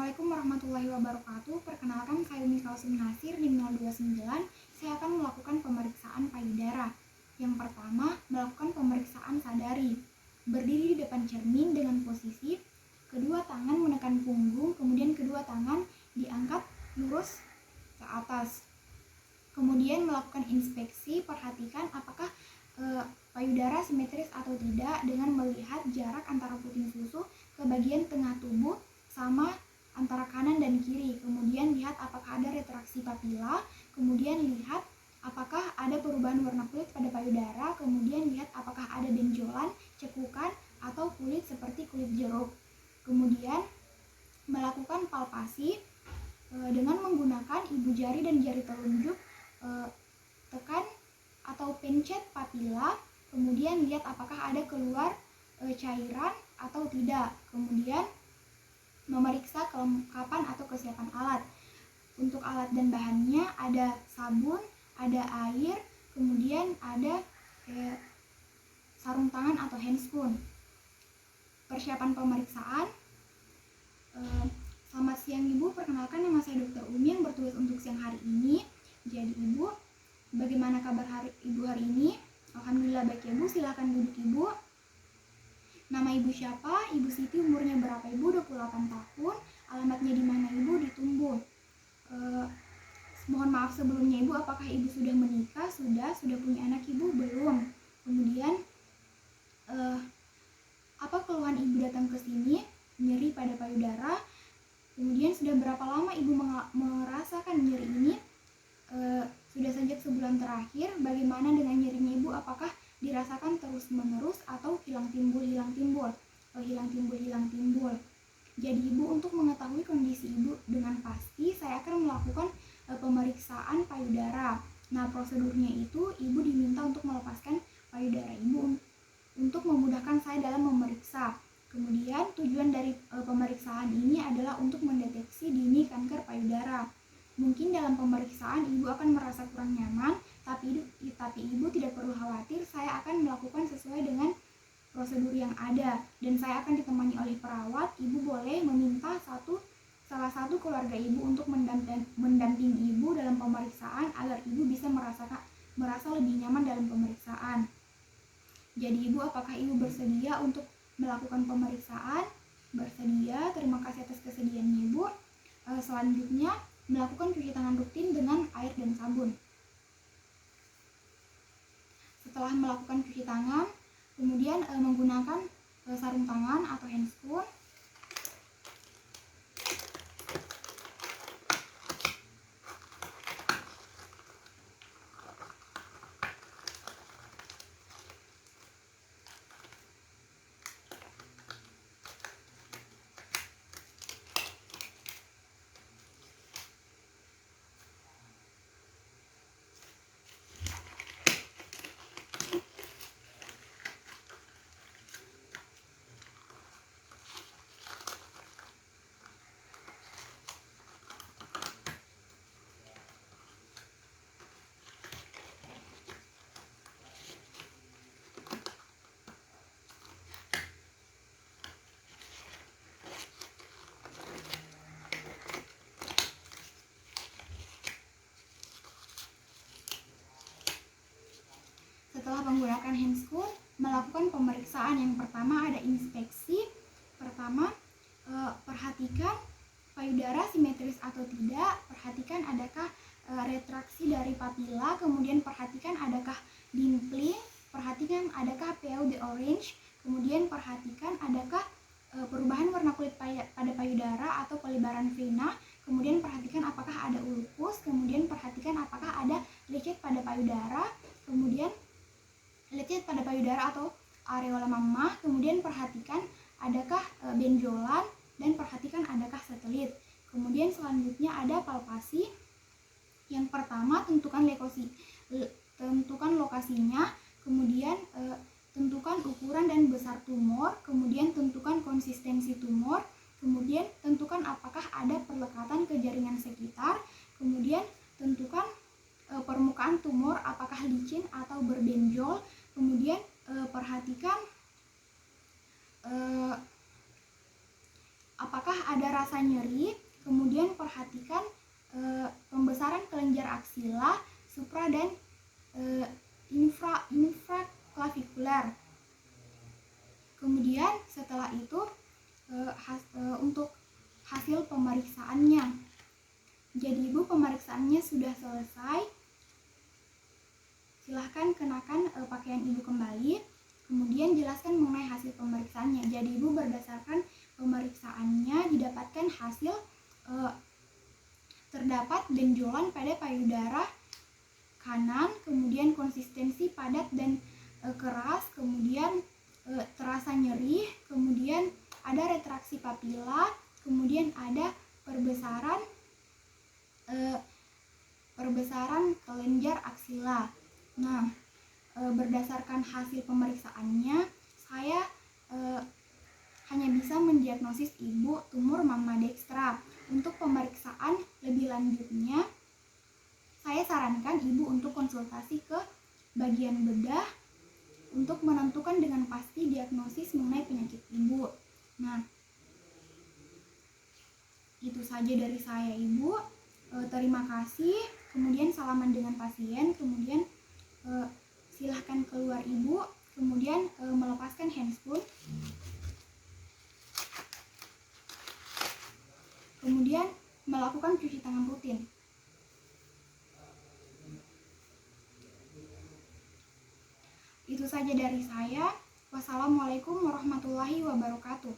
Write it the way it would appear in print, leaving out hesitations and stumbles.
Assalamualaikum warahmatullahi wabarakatuh. Perkenalkan, saya Umi Kalsum Nasir, NIM 029. Saya akan melakukan pemeriksaan payudara. Yang pertama, melakukan pemeriksaan sadari. Berdiri di depan cermin dengan posisi kedua tangan menekan punggung, kemudian kedua tangan diangkat lurus ke atas. Kemudian melakukan inspeksi, perhatikan apakah payudara simetris atau tidak dengan melihat jarak antara puting susu ke bagian tengah tubuh sama antara kanan dan kiri. Kemudian lihat apakah ada retraksi papila, kemudian lihat apakah ada perubahan warna kulit pada payudara, kemudian lihat apakah ada benjolan, cekukan, atau kulit seperti kulit jeruk. Kemudian melakukan palpasi dengan menggunakan ibu jari dan jari telunjuk, tekan atau pencet papila, kemudian lihat apakah ada keluar cairan atau tidak. Kemudian memeriksa kelengkapan atau kesiapan alat. Untuk alat dan bahannya ada sabun, ada air, kemudian ada sarung tangan atau handscoon. Persiapan pemeriksaan. Selamat siang Ibu, perkenalkan nama saya Dr. Umi yang bertugas untuk siang hari ini. Jadi Ibu, bagaimana kabar Ibu hari ini? Alhamdulillah baik ya Bu, silakan duduk Ibu. Nama Ibu siapa? Ibu Siti, umurnya berapa Ibu? 28 tahun. Alamatnya di mana Ibu? Di Tumbuh. Mohon maaf sebelumnya Ibu, apakah Ibu sudah menikah? Sudah punya anak Ibu? Belum. Kemudian apa keluhan Ibu datang ke sini? Nyeri pada payudara. Kemudian sudah berapa lama Ibu merasakan nyeri ini? Sudah sejak sebulan terakhir. Bagaimana dengan nyerinya Ibu? Apakah dirasakan terus-menerus atau hilang timbul? Jadi Ibu, untuk mengetahui kondisi Ibu dengan pasti, saya akan melakukan pemeriksaan payudara. Nah, prosedurnya itu Ibu diminta untuk melepaskan payudara Ibu untuk memudahkan saya dalam memeriksa. Kemudian tujuan dari pemeriksaan ini adalah untuk mendeteksi dini kanker payudara. Mungkin dalam pemeriksaan Ibu akan merasa kurang nyaman, tapi Ibu tidak perlu khawatir, saya akan melakukan sesuai dengan prosedur yang ada dan saya akan ditemani oleh perawat. Ibu boleh meminta salah satu keluarga Ibu untuk mendampingi Ibu dalam pemeriksaan agar Ibu bisa merasa lebih nyaman dalam pemeriksaan. Jadi Ibu, apakah Ibu bersedia untuk melakukan pemeriksaan? Bersedia, terima kasih atas kesediaannya Ibu. Selanjutnya, melakukan cuci tangan rutin dengan air dan sabun. Setelah melakukan cuci tangan, kemudian menggunakan sarung tangan atau handscoon. Setelah menggunakan handscoon, melakukan pemeriksaan. Yang pertama ada inspeksi. Pertama, perhatikan payudara simetris atau tidak, perhatikan adakah retraksi dari papila, kemudian perhatikan adakah dimpling, perhatikan adakah PO the orange, kemudian perhatikan adakah perubahan warna kulit pada payudara atau pelebaran vena, kemudian perhatikan apakah ada ulkus, kemudian perhatikan apakah ada lecet pada payudara, kemudian lecet pada payudara atau areola mamah, kemudian perhatikan adakah benjolan, dan perhatikan adakah satelit. Kemudian selanjutnya ada palpasi. Yang pertama, tentukan lokasinya, kemudian tentukan ukuran dan besar tumor, kemudian tentukan konsistensi tumor, kemudian tentukan apakah ada perlekatan ke jaringan sekitar, kemudian tentukan permukaan tumor apakah licin atau berbenjol, kemudian perhatikan apakah ada rasa nyeri, kemudian perhatikan pembesaran kelenjar aksila, supra dan infraklavikular. Kemudian setelah itu untuk hasil pemeriksaannya. Jadi Ibu, pemeriksaannya sudah selesai. Silahkan kenakan pakaian Ibu kembali, kemudian jelaskan mengenai hasil pemeriksaannya. Jadi Ibu, berdasarkan pemeriksaannya didapatkan hasil terdapat benjolan pada payudara kanan, kemudian konsistensi padat dan keras, kemudian terasa nyeri, kemudian ada retraksi papila, kemudian ada perbesaran kelenjar aksila. Nah, berdasarkan hasil pemeriksaannya, saya hanya bisa mendiagnosis Ibu tumor mama dextra. Untuk pemeriksaan lebih lanjutnya, saya sarankan Ibu untuk konsultasi ke bagian bedah untuk menentukan dengan pasti diagnosis mengenai penyakit Ibu. Nah, itu saja dari saya Ibu. Terima kasih. Kemudian salaman dengan pasien. Kemudian silahkan keluar Ibu. Kemudian melepaskan handscoon. Kemudian melakukan cuci tangan rutin. Itu saja dari saya. Wassalamualaikum warahmatullahi wabarakatuh.